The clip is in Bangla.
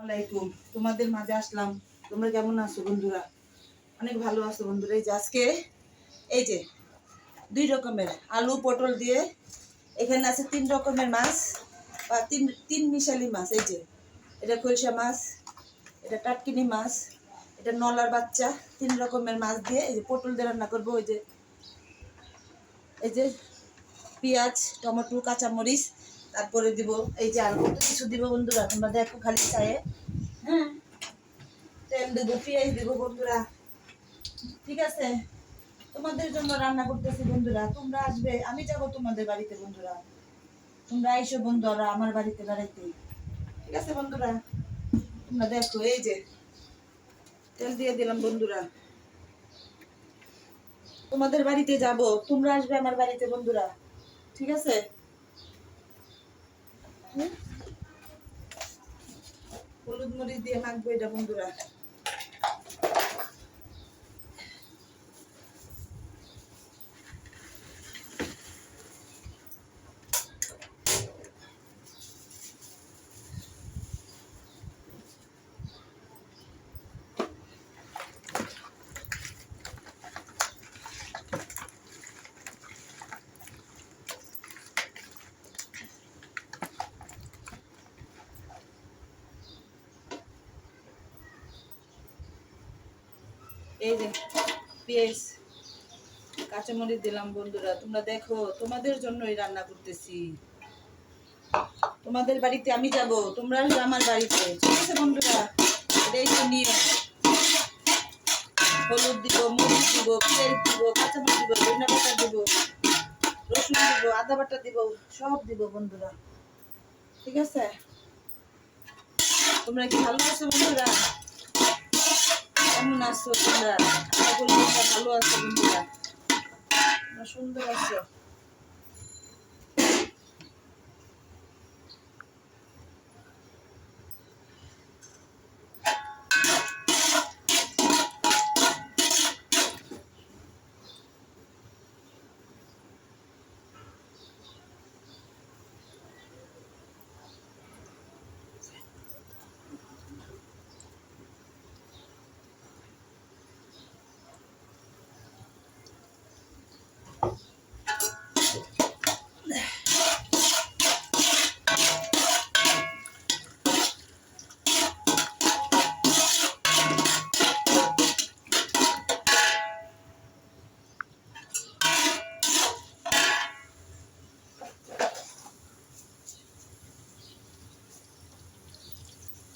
আলাইকুম, তোমাদের মাঝে আসলাম। তোমরা কেমন আছো বন্ধুরা? অনেক ভালো আছো বন্ধুরা। এই যে আজকে এই যে 2 রকমের আলু পটল দিয়ে, এখানে আছে 3 রকমের মাছ বা তিন মিশালি মাছ। এই যে এটা খলসা মাছ, এটা টাটকিনি মাছ, এটা নলার বাচ্চা। 3 রকমের মাছ দিয়ে এই যে পটল দিয়ে রান্না করবো। এই যে পেঁয়াজ, টমেটো, কাঁচামরিচ, তারপরে দিব এই যে আর কত কিছু দিব বন্ধুরা, তোমরা দেখো খালি চায়ে। হ্যাঁ, তেল দেবো, পেঁয়াজ দেবো বন্ধুরা। ঠিক আছে, তোমাদের জন্য রান্না করতেছি বন্ধুরা। তোমরা আসবে, আমি যাবো তোমাদের বাড়িতে বন্ধুরা। তোমরা আইসো বন্ধুরা আমার বাড়িতে বেড়াইতে। ঠিক আছে বন্ধুরা, তোমরা দেখো। এই যে তেল দিয়ে দিলাম বন্ধুরা। তোমাদের বাড়িতে যাব, তোমরা আসবে আমার বাড়িতে বন্ধুরা। ঠিক আছে, হলুদ মরিচ দিয়ে মাখবো এটা বন্ধুরা। এই যে পেঁয়াজ, কাঁচামরিচ দিলাম বন্ধুরা। তোমরা দেখো, তোমাদের জন্যই রান্না করতেছি। তোমাদের বাড়িতে আমি যাব, তোমরা আসবে আমার বাড়িতে। ঠিক আছে বন্ধুরা, এটাই তো নিয়ম। হলুদ দিব, মরিচ দিব, পেঁয়াজ দিব, কাঁচামরিচ দিব, ধনিয়া পাতা দিব, রসুন দিব, আদা বাটা দিব, সব দিব বন্ধুরা। ঠিক আছে, তোমরা কি ভালো আছো বন্ধুরা? কেমন আছো তোমরা? ভালো আছো বন্ধুরা? সুন্দর আছো?